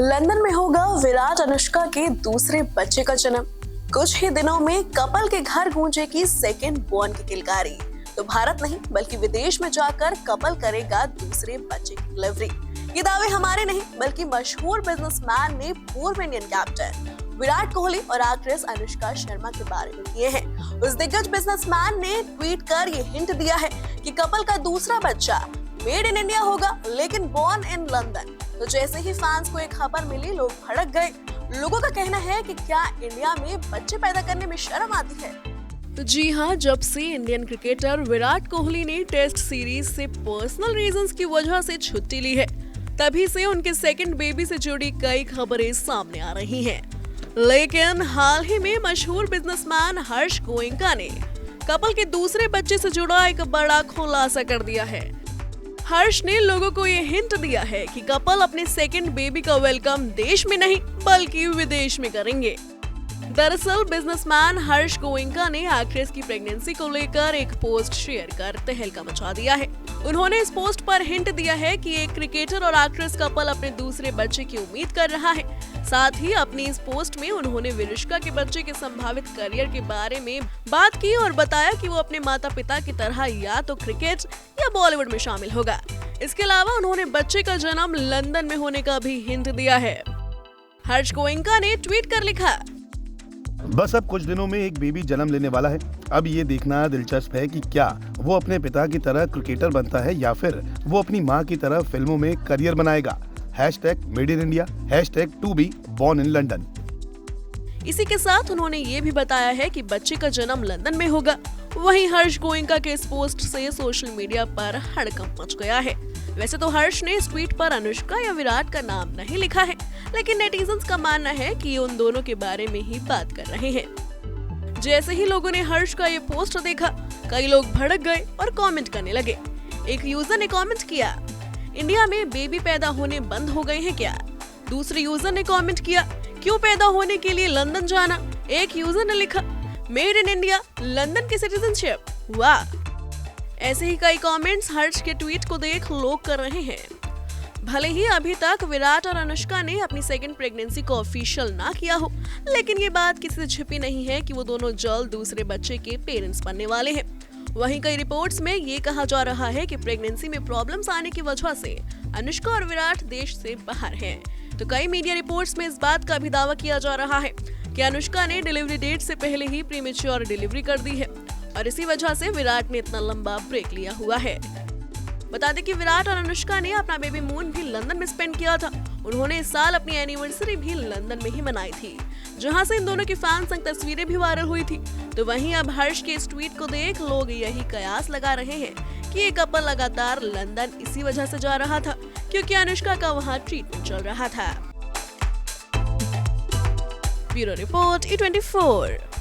London में होगा विराट अनुष्का के दूसरे बच्चे का जन्म। कुछ ही दिनों में कपल के घर गूंजेगी सेकंड बॉर्न की किलकारी। तो भारत नहीं बल्कि विदेश में जाकर कपल करेगा दूसरे बच्चे की डिलीवरी। ये दावे हमारे नहीं बल्कि मशहूर बिजनेसमैन ने पूर्व इंडियन कैप्टन विराट कोहली और एक्ट्रेस अनुष्का शर्मा के बारे में किए हैं। उस दिग्गज बिजनेसमैन ने ट्वीट कर ये हिंट दिया है कि कपल का दूसरा बच्चा मेड इन इंडिया होगा लेकिन बॉर्न इन लंदन। तो जैसे ही फैंस को एक खबर मिली, लोग भड़क गए। लोगों का कहना है कि क्या इंडिया में बच्चे पैदा करने में शर्म आती है। तो जी हाँ, जब से इंडियन क्रिकेटर विराट कोहली ने टेस्ट सीरीज से पर्सनल रीजंस की वजह से छुट्टी ली है, तभी से उनके सेकंड बेबी से जुड़ी कई खबरें सामने आ रही हैं। लेकिन हाल ही में मशहूर बिजनेसमैन हर्ष गोयनका ने कपल के दूसरे बच्चे से जुड़ा एक बड़ा खुलासा कर दिया है। हर्ष ने लोगों को ये हिंट दिया है कि कपल अपने सेकंड बेबी का वेलकम देश में नहीं बल्कि विदेश में करेंगे। दरअसल बिजनेसमैन हर्ष गोयनका ने एक्ट्रेस की प्रेगनेंसी को लेकर एक पोस्ट शेयर कर तहलका मचा दिया है। उन्होंने इस पोस्ट पर हिंट दिया है कि एक क्रिकेटर और एक्ट्रेस कपल अपने दूसरे बच्चे की उम्मीद कर रहा है। साथ ही अपनी इस पोस्ट में उन्होंने विरुष्का के बच्चे के संभावित करियर के बारे में बात की और बताया कि वो अपने माता पिता की तरह या तो क्रिकेट या बॉलीवुड में शामिल होगा। इसके अलावा उन्होंने बच्चे का जन्म लंदन में होने का भी हिंट दिया है। हर्ष गोयनका ने ट्वीट कर लिखा, बस अब कुछ दिनों में एक बेबी जन्म लेने वाला है। अब ये देखना दिलचस्प है कि क्या वो अपने पिता की तरह क्रिकेटर बनता है या फिर वो अपनी माँ की तरह फिल्मों में करियर बनाएगा। #Made in India, #to be born in London। इसी के साथ उन्होंने ये भी बताया है कि बच्चे का जन्म लंदन में होगा। वहीं हर्ष गोयनका के इस पोस्ट से सोशल मीडिया पर हड़कंप मच गया है। वैसे तो हर्ष ने इस ट्वीट पर अनुष्का या विराट का नाम नहीं लिखा है, लेकिन नेटिजन्स का मानना है कि ये उन दोनों के बारे में ही बात कर रहे हैं। जैसे ही लोगों ने हर्ष का ये पोस्ट देखा, कई लोग भड़क गए और कमेंट करने लगे। एक यूजर ने कमेंट किया, इंडिया में बेबी पैदा होने बंद हो गए हैं क्या? दूसरे यूजर ने कमेंट किया, क्यों पैदा होने के लिए लंदन जाना? एक यूजर ने लिखा, मेड इन इंडिया, लंदन की सिटीजनशिप, वाह। ऐसे ही कई कमेंट्स हर्ष के ट्वीट को देख लोग कर रहे हैं। भले ही अभी तक विराट और अनुष्का ने अपनी सेकंड प्रेगनेंसी को ऑफिशियल ना किया हो, लेकिन ये बात किसी से छिपी नहीं है कि वो दोनों जल्द दूसरे बच्चे के पेरेंट्स बनने वाले हैं। वहीं कई रिपोर्ट्स में ये कहा जा रहा है कि प्रेगनेंसी में प्रॉब्लम्स आने की वजह से अनुष्का और विराट देश से बाहर हैं। तो कई मीडिया रिपोर्ट्स में इस बात का भी दावा किया जा रहा है कि अनुष्का ने डिलीवरी डेट से पहले ही प्रीमेच्योर डिलीवरी कर दी है और इसी वजह से विराट ने इतना लंबा ब्रेक लिया हुआ है। बता दें कि विराट और अनुष्का ने अपना बेबी मून भी लंदन में स्पेंड किया था। उन्होंने इस साल अपनी एनिवर्सरी भी लंदन में ही मनाई थी, जहां से इन दोनों की फैन संग तस्वीरें भी वायरल हुई थी। तो वहीं अब हर्ष के इस ट्वीट को देख लोग यही कयास लगा रहे हैं कि ये कपल लगातार लंदन इसी वजह से जा रहा था क्योंकि अनुष्का का वहां ट्रीटमेंट चल रहा था। Bureau report E24।